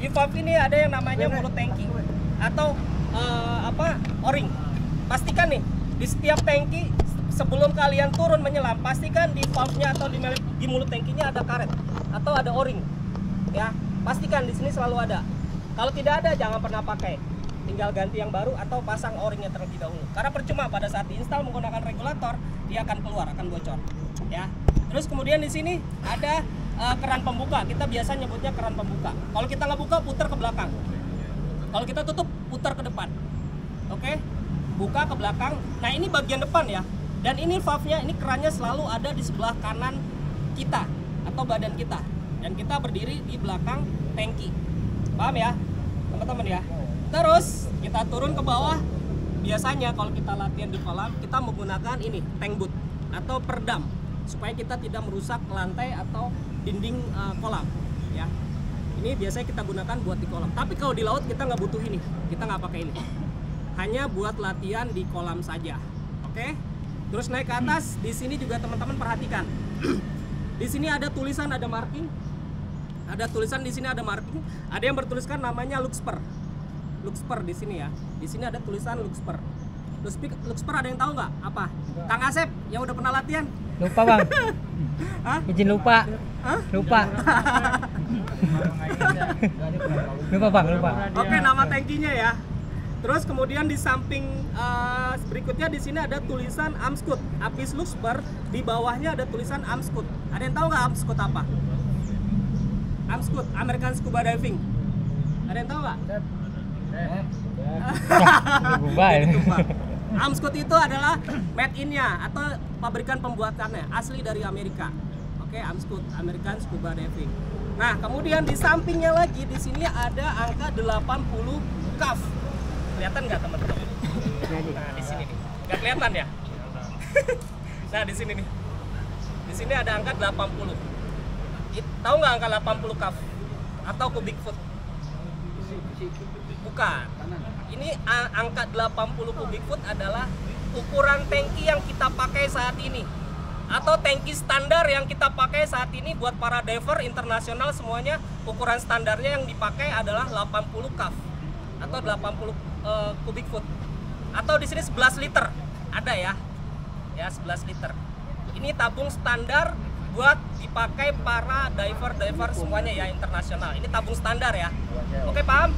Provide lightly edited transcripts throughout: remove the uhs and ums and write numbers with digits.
Di valve ini ada yang namanya mulut tangki atau o-ring. Pastikan nih di setiap tangki sebelum kalian turun menyelam, pastikan di valve-nya atau di mulut tangkinya ada karet atau ada o-ring. Ya, pastikan di sini selalu ada. Kalau tidak ada jangan pernah pakai. Tinggal ganti yang baru atau pasang o-ringnya terlebih dahulu. Karena percuma pada saat diinstal menggunakan regulator, dia akan keluar, akan bocor. Ya. Terus kemudian di sini ada keran pembuka. Kita biasa nyebutnya keran pembuka. Kalau kita nggak buka, putar ke belakang. Kalau kita tutup, putar ke depan. Oke? Buka ke belakang. Nah, ini bagian depan ya. Dan ini valve-nya, ini kerannya selalu ada di sebelah kanan kita atau badan kita. Dan kita berdiri di belakang tangki. Paham ya, teman-teman ya? Terus kita turun ke bawah. Biasanya kalau kita latihan di kolam, kita menggunakan ini tank boot atau perdam supaya kita tidak merusak lantai atau dinding kolam. Ya, ini biasanya kita gunakan buat di kolam. Tapi kalau di laut kita nggak butuh ini, kita nggak pakai ini. Hanya buat latihan di kolam saja. Oke? Terus naik ke atas. Di sini juga teman-teman perhatikan. Di sini ada tulisan, ada marking. Ada tulisan di sini, ada marking. Ada yang bertuliskan namanya Luxper. Luxper di sini ya. Di sini ada tulisan Luxper. Luxper ada yang tahu nggak apa? Kang Asep yang udah pernah latihan? Lupa bang. Hah? Izin lupa. Hah? Lupa. Lupa bang, lupa. Oke, nama tankinya ya. Terus kemudian di samping berikutnya di sini ada tulisan Amscoot. Habis Luxper di bawahnya ada tulisan Amscoot. Ada yang tahu nggak Amscoot apa? Amscoot, American Scuba Diving. Ada yang tahu nggak? Amscoot itu adalah made in-nya atau pabrikan pembuatannya asli dari Amerika. Oke, Amscoot, American Scuba Diving. Nah, kemudian di sampingnya lagi di sini ada angka 80 CAF. Kelihatan nggak teman-teman? Nah, di sini nih. Nggak kelihatan ya? Nah, di sini nih. Di sini ada angka 80. Tahu nggak angka 80 CAF atau cubic foot? Bukan. Ini angka 80 cubic foot adalah ukuran tangki yang kita pakai saat ini. Atau tangki standar yang kita pakai saat ini buat para diver internasional semuanya, ukuran standarnya yang dipakai adalah 80 CAF atau 80 cubic foot. Atau di sini 11 liter. Ada ya. Ya, 11 liter. Ini tabung standar buat dipakai para diver semuanya ya, internasional. Ini tabung standar ya. Oke, paham?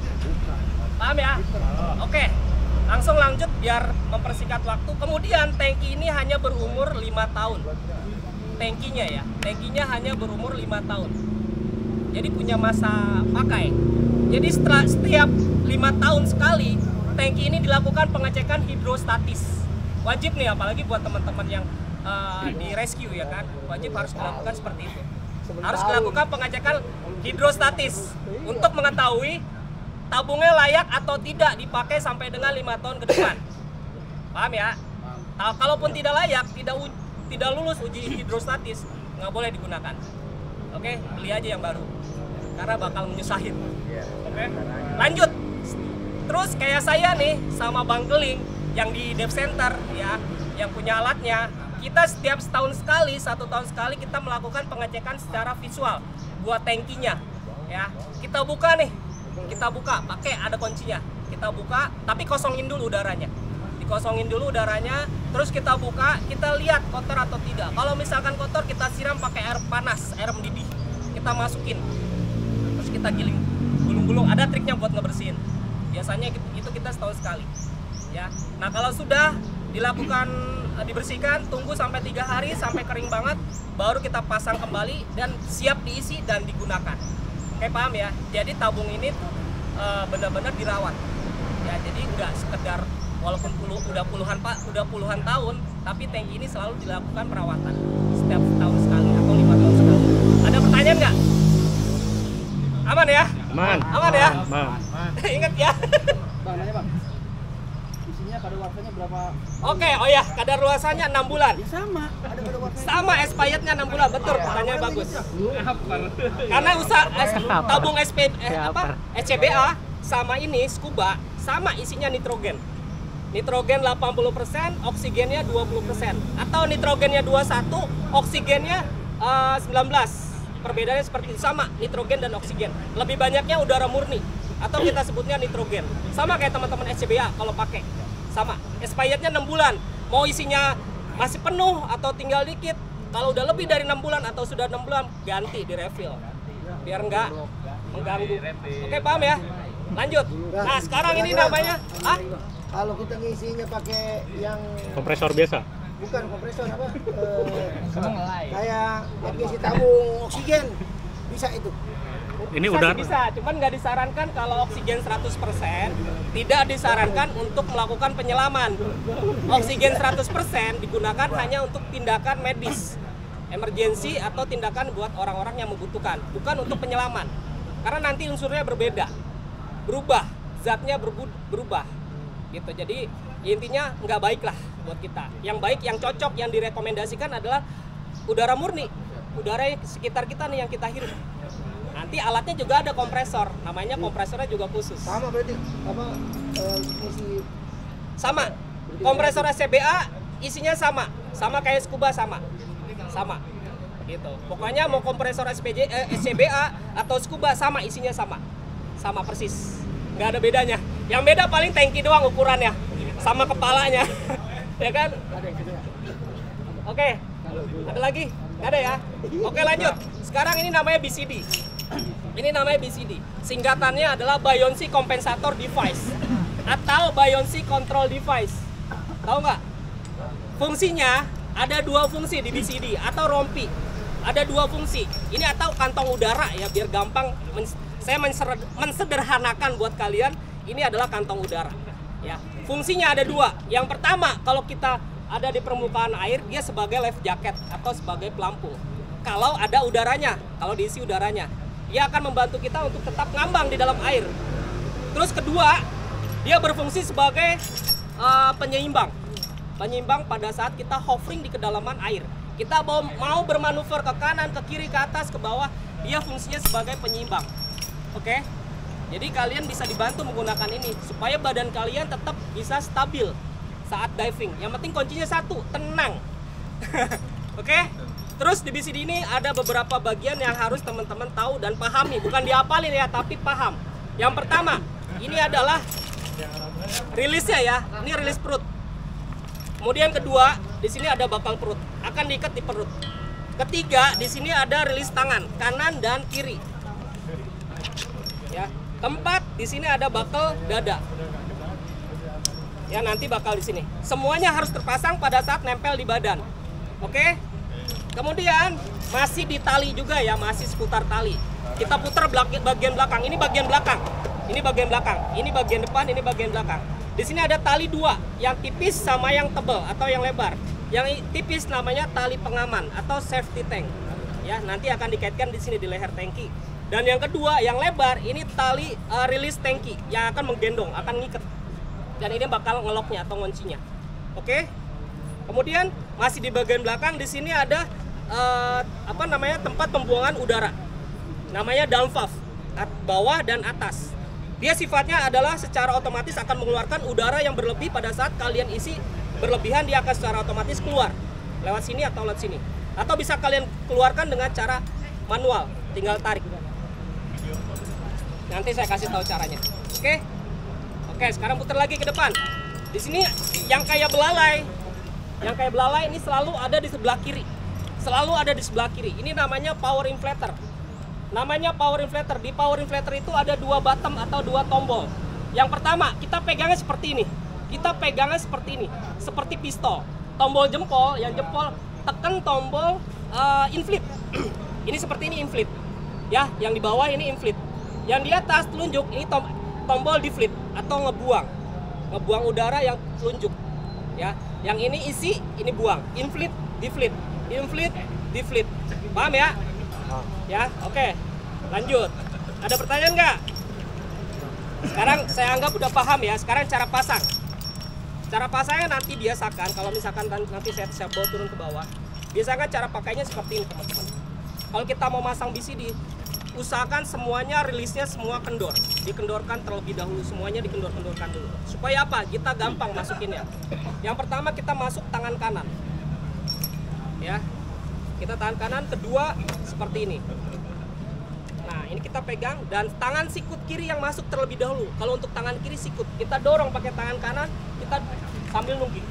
Paham ya? Oke. Langsung lanjut biar mempersingkat waktu. Kemudian tangki ini hanya berumur 5 tahun. Tangkinya ya. Tangkinya hanya berumur 5 tahun. Jadi punya masa pakai. Jadi setiap 5 tahun sekali tangki ini dilakukan pengecekan hidrostatis. Wajib nih, apalagi buat teman-teman yang di rescue ya kan, wajib harus dilakukan seperti itu. Harus dilakukan pengecekan hidrostatis untuk mengetahui tabungnya layak atau tidak dipakai sampai dengan 5 tahun ke depan. Paham ya? Kalaupun tidak layak, tidak lulus uji hidrostatis, nggak boleh digunakan. Oke, beli aja yang baru karena bakal menyusahin. Oke, lanjut. Terus kayak saya nih sama Bang Keling yang di Dive Center ya, yang punya alatnya. Kita setiap setahun sekali, 1 tahun sekali kita melakukan pengecekan secara visual buat tangkinya ya. Kita buka nih, kita buka pakai ada kuncinya. Kita buka, tapi kosongin dulu udaranya. Dikosongin dulu udaranya, terus kita buka, kita lihat kotor atau tidak. Kalau misalkan kotor, kita siram pakai air panas, air mendidih. Kita masukin, terus kita giling, gulung-gulung. Ada triknya buat ngebersihin. Biasanya itu kita setahun sekali ya. Nah, kalau sudah dilakukan dibersihkan, tunggu sampai 3 hari sampai kering banget, baru kita pasang kembali dan siap diisi dan digunakan. Oke, paham ya? Jadi tabung ini tuh benar-benar dirawat ya. Jadi nggak sekedar walaupun udah puluhan tahun, tapi tangki ini selalu dilakukan perawatan setiap tahun sekali atau 5 tahun sekali. Ada pertanyaan nggak? Aman ya? Aman. Aman ya? Aman. Ingat ya. Bang, nanya bang, isinya kadaluarsanya berapa? Oke, oh ya, kadaluarsanya 6 bulan. Ya sama, ada kadaluarsanya. Sama, expirednya 6 bulan, betul, pertanyaan bagus. Karena tabung SCBA sama ini scuba sama isinya nitrogen. Nitrogen 80%, oksigennya 20%. Atau nitrogennya 21, oksigennya 19. perbedaannya seperti sama nitrogen dan oksigen. Lebih banyaknya udara murni atau kita sebutnya nitrogen. Sama kayak teman-teman SCBA kalau pakai. Sama. Expirednya 6 bulan. Mau isinya masih penuh atau tinggal dikit. Kalau udah lebih dari 6 bulan atau sudah 6 bulan ganti di refill. Biar enggak mengganggu. Oke, paham ya? Lanjut. Nah, sekarang ini namanya Kalau kita ngisinya pakai yang Kompresor biasa. bukan kompresor apa? Kayak isi tabung oksigen. Bisa itu. Ini bisa udah sih bisa, cuman nggak disarankan kalau oksigen 100%, tidak disarankan untuk melakukan penyelaman. Oksigen 100% digunakan hanya untuk tindakan medis, emergensi atau tindakan buat orang-orang yang membutuhkan, bukan untuk penyelaman. Karena nanti unsurnya berbeda, berubah, zatnya berubah. Gitu. Jadi intinya nggak baik lah buat kita. Yang baik, yang cocok, yang direkomendasikan adalah udara murni, udara sekitar kita nih yang kita hirup. Nanti alatnya juga ada kompresor, namanya kompresornya juga khusus. Sama berarti apa isi Sama. Kompresor SCBA isinya sama kayak Scuba sama. Gitu. Pokoknya mau kompresor SCBA atau Scuba sama isinya sama persis. Nggak ada bedanya. Yang beda paling tangki doang ukurannya, sama kepalanya, ya kan? Oke. Ada lagi? Nggak ada ya? Oke, lanjut. Sekarang ini namanya BCD. Ini namanya BCD. Singkatannya adalah Buoyancy Compensator Device atau Buoyancy Control Device. Tahu nggak? Fungsinya ada 2 fungsi di BCD atau rompi. Ada 2 fungsi. Ini atau kantong udara ya, biar gampang. Saya mensederhanakan buat kalian. Ini adalah kantong udara. Ya. Fungsinya ada 2. Yang pertama, kalau kita ada di permukaan air, dia sebagai life jacket atau sebagai pelampung. Kalau ada udaranya, kalau diisi udaranya, dia akan membantu kita untuk tetap ngambang di dalam air. Terus kedua, dia berfungsi sebagai penyeimbang. Penyeimbang pada saat kita hovering di kedalaman air. Kita mau bermanuver ke kanan, ke kiri, ke atas, ke bawah, dia fungsinya sebagai penyeimbang. Oke? Jadi kalian bisa dibantu menggunakan ini supaya badan kalian tetap bisa stabil saat diving. Yang penting kuncinya satu, tenang. Oke? Terus di BCD ini ada beberapa bagian yang harus teman-teman tahu dan pahami. Bukan dihafalin ya, tapi paham. Yang pertama, ini adalah rilisnya ya. Ini rilis perut. Kemudian kedua, di sini ada bakal perut. Akan diikat di perut. Ketiga, di sini ada rilis tangan, kanan dan kiri. Ya. Keempat, di sini ada bakal dada. Ya, nanti bakal di sini. Semuanya harus terpasang pada saat nempel di badan. Oke? Kemudian masih di tali juga ya, masih seputar tali. Kita putar bagian belakang. Ini bagian belakang. Ini bagian belakang. Ini bagian depan, ini bagian belakang. Di sini ada tali 2, yang tipis sama yang tebal atau yang lebar. Yang tipis namanya tali pengaman atau safety tank. Ya, nanti akan dikaitkan di sini di leher tangki. Dan yang kedua, yang lebar, ini tali release tangki yang akan menggendong, akan ngikat. Dan ini bakal ngeloknya atau nguncinya. Oke? Kemudian masih di bagian belakang di sini ada tempat pembuangan udara. Namanya down valve, bawah dan atas. Dia sifatnya adalah secara otomatis akan mengeluarkan udara yang berlebih pada saat kalian isi berlebihan, dia akan secara otomatis keluar lewat sini atau lewat sini. Atau bisa kalian keluarkan dengan cara manual, tinggal tarik. Nanti saya kasih tahu caranya. Oke? Oke, sekarang putar lagi ke depan. Di sini yang kayak belalai. Yang kayak belalai ini selalu ada di sebelah kiri. Selalu ada di sebelah kiri. Ini namanya power inflator. Namanya power inflator. Di power inflator itu ada 2 bottom atau 2 tombol. Yang pertama, kita pegangnya seperti ini. Kita pegangnya seperti ini. Seperti pistol. Tombol jempol, yang jempol tekan tombol inflate. Ini seperti ini inflate. Ya, yang di bawah ini inflate. Yang di atas telunjuk ini tombol deflate atau ngebuang. Ngebuang udara yang telunjuk. Ya, yang ini isi, ini buang. Inflate, deflate. Inflate, deflate. Paham ya? Ya, oke. Lanjut. Ada pertanyaan nggak? Sekarang saya anggap udah paham ya. Sekarang cara pasang. Cara pasangnya nanti biasakan. Kalau misalkan nanti saya bawa turun ke bawah, biasakan cara pakainya seperti ini teman-teman. Kalau kita mau masang BCD, usahakan semuanya rilisnya semua kendor. Dikendorkan terlebih dahulu, semuanya dikendor-kendorkan dulu. Supaya apa? Kita gampang masukinnya. Yang pertama kita masuk tangan kanan. Ya. Kita tangan kanan, kedua seperti ini. ini kita pegang dan tangan sikut kiri yang masuk terlebih dahulu. Kalau untuk tangan kiri sikut, kita dorong pakai tangan kanan, kita sambil nungging.